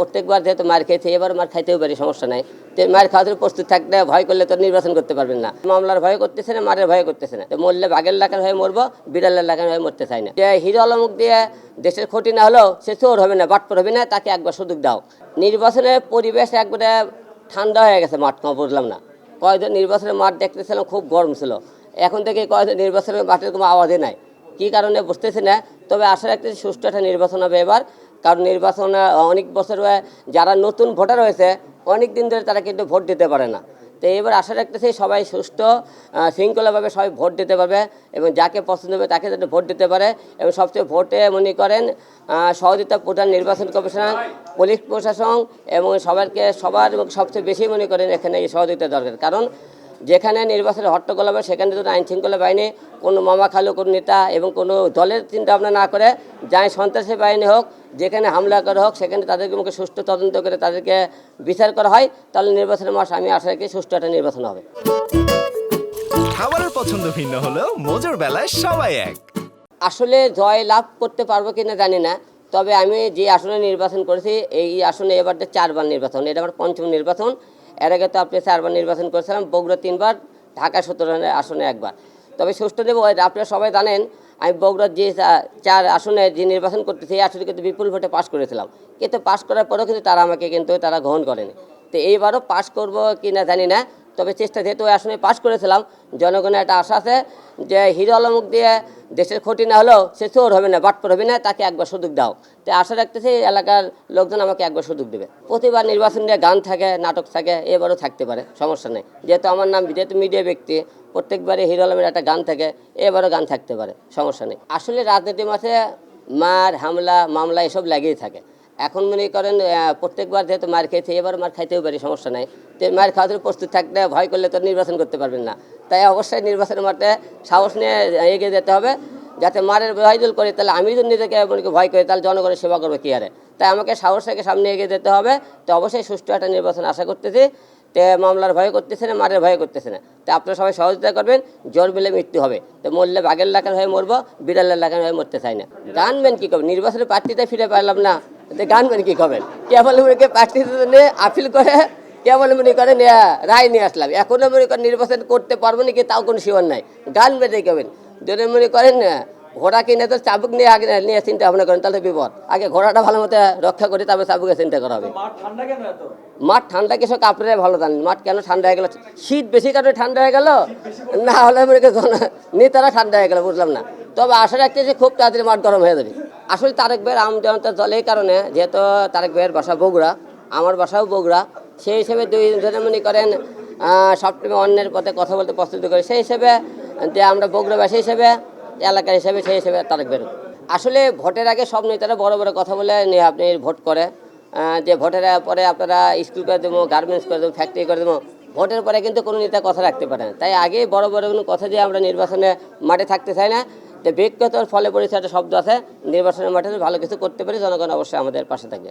প্রত্যেকবার যেহেতু মার খেয়েছে, এবার মার খাইতেও পারি, সমস্যা নাই। তো মার খাওয়াতে প্রস্তুত থাকলে ভয় করলে তো নির্বাচন করতে পারবেন না। মামলার ভয় করতেছে না, মারের ভয় করতেছে না। তো মরলে বাঘের লাগার হয়ে মরবো, বিড়ালের লাগার হয়ে মরতে চাই না। যে হিরো আলমুখ দিয়ে দেশের ক্ষতি না হলেও সে চোর হবে না, বাটপার হবে না, তাকে একবার সুযোগ দাও। নির্বাচনের পরিবেশ একবারে ঠান্ডা হয়ে গেছে, মাঠ বুঝলাম না। কয়েকজন নির্বাচনের মাঠ দেখতেছিলাম খুব গরম ছিল, এখন থেকে কয়েকজন নির্বাচনের মাঠের কোনো আওয়াজই নাই। কী কারণে বুঝতেছি না, তবে আশা রাখতেছি সুষ্ঠু একটা নির্বাচন হবে এবার। কারণ নির্বাচনে অনেক বছর যারা নতুন ভোটার হয়েছে অনেক দিন ধরে তারা কিন্তু ভোট দিতে পারে না। তো এবার আশা রাখতেছি সবাই সুষ্ঠু শৃঙ্খলাভাবে সবাই ভোট দিতে পারবে এবং যাকে পছন্দ হবে তাকে যাতে ভোট দিতে পারে। এবং সবচেয়ে ভোটে মনে করেন সহযোগিতা প্রধান নির্বাচন কমিশনার, পুলিশ প্রশাসন এবং সবার সবচেয়ে বেশি মনে করেন এখানে এই সহযোগিতা দরকার। কারণ যেখানে নির্বাচনের হট্টগোল হবে সেখানে যদি আইন শৃঙ্খলা বাহিনী কোনো মামা খালু কোনো নেতা এবং কোনো দলের চিন্তা ভাবনা না করে, যাই সন্ত্রাসী বাহিনী হোক, যেখানে হামলা করা হোক, সেখানে তাদেরকে মুখে সুষ্ঠু তদন্ত করে তাদেরকে বিচার করা হয়, তাহলে নির্বাচনের মাস আমি আশা রাখি সুষ্ঠু একটা নির্বাচন হবে। খাবারের পছন্দ ভিন্ন হলেও মজার বেলায় সবাই এক। আসলে জয় লাভ করতে পারবো কিনা জানি না, তবে আমি যে আসনে নির্বাচন করেছি এই আসনে এবার 4বার নির্বাচন, এটা আমার 5ম নির্বাচন। এর আগে তো আপনি 4বার নির্বাচন করেছিলাম, বগুড়া 3বার, ঢাকা 17 আসনে 1বার। তবে সুষ্ঠু দেব, আপনারা সবাই জানেন আমি বগুড়ার যে 4 আসনে যে নির্বাচন করতেছি এই আসনে কিন্তু বিপুল ভোটে পাশ করেছিলাম, কিন্তু পাশ করার পরেও কিন্তু তারা আমাকে গ্রহণ করেনি। তো এইবারও পাশ করব কি না জানি না, তবে চেষ্টা, যেহেতু ওই আসনে পাশ করেছিলাম, জনগণের একটা আশা আছে যে হিরো আলমুখ দিয়ে দেশের ক্ষতি না হলেও সে চোর হবে না, বাটপার হবে না, তাকে একবার সুযোগ দাও। তো আশা রাখতেছি এলাকার লোকজন আমাকে একবার সুযোগ দেবে। প্রতিবার নির্বাচন নিয়ে গান থাকে, নাটক থাকে, এবারও থাকতে পারে, সমস্যা নেই। যেহেতু আমার নাম, যেহেতু মিডিয়া ব্যক্তি, প্রত্যেকবারে হিরো আলমের একটা গান থাকে, এবারও গান থাকতে পারে, সমস্যা নেই। আসলে রাজনীতির মাঠে মার হামলা মামলা এসব লাগেই থাকে। এখন মনে করেন প্রত্যেকবার যেহেতু মার খেয়েছে, এবার মার খাইতেও পারি, সমস্যা নাই। তো মার খাওয়াতে প্রস্তুত থাকলে ভয় করলে তো নির্বাচন করতে পারবেন না। তাই অবশ্যই নির্বাচনের মাঠে সাহস নিয়ে এগিয়ে যেতে হবে, যাতে মারের ভয় দূর করি। তাহলে আমি যদি নিজেকে ভয় করি তাহলে জনগণের সেবা করবে কী আরে। তাই আমাকে সাহস রেখে সামনে এগিয়ে যেতে হবে। তো অবশ্যই সুষ্ঠু একটা নির্বাচন আশা করতেছি। তো মামলার ভয় করতেছে না, মারের ভয় করতেছে না। তো আপনারা সবাই সহযোগিতা করবেন, জোর মিলে মৃত্যু হবে। তো মরলে বাঘের লাগার হয়ে মরবো, বিড়ালের লাগার হয়ে মরতে চাই না। গানবেন কী করবেন, নির্বাচনের প্রার্থীতে ফিরে পারলাম না, তো গানবেন কী করবেন? কেবল মনে প্রার্থীতে আপিল করে, কেবল মনে করেন রায় নিয়ে আসলাম, এখনও মনে করেন নির্বাচন করতে পারবো নাকি তাও কোনো শিওর নাই। গান বেঁধে করবেন, যদি মনে করেন ঘোড়া কিনে তো চাবুক নিয়ে আগে নিয়ে চিন্তা ভাবনা করেন, তাহলে বিপদ। আগে ঘোড়াটা ভালো মতো রক্ষা করি, তারপরে চাবুকে চিন্তা করা হবে। মাঠ ঠান্ডা কিছু কাপড়ে ভালো জানেন, মাঠ কেন ঠান্ডা হয়ে গেল? শীত বেশি কারণে ঠান্ডা হয়ে গেল, না হলে মনে করেন নেতারা ঠান্ডা হয়ে গেল, বুঝলাম না। তবে আশা রাখতেছি খুব তাড়াতাড়ি মাঠ গরম হয়ে যাবে। আসলে তারেক ভাইয়ের আমজনতা দল এই কারণে, যেহেতু তারেক ভাইয়ের বাসা বগুড়া, আমার বাসাও বগুড়া, সেই হিসেবে দুই জনে মনে করেন সবসময় অন্যের পথে কথা বলতে পছন্দ করি। সেই হিসেবে যে আমরা বগুড়াবাসী হিসেবে, এলাকার হিসেবে, সেই হিসেবে তারেক ভাইয়ের। আসলে ভোটের আগে সব নেতারা বড় বড় কথা বলে নিয়ে আপনি ভোট করে, যে ভোটের পরে আপনারা স্কুল করে দেবো, গার্মেন্টস করে দেবো, ফ্যাক্টরি করে দেবো। ভোটের পরে কিন্তু কোনো নেতা কথা রাখতে পারে না। তাই আগে বড় বড় কোনো কথা দিয়ে আমরা নির্বাচনে মাঠে থাকতে চাই না। যে ব্যক্তিগত ফলে পরিচয় একটা শব্দ আছে, নির্বাচনের মাঠে ভালো কিছু করতে পারি, জনগণ অবশ্যই আমাদের পাশে থাকবে।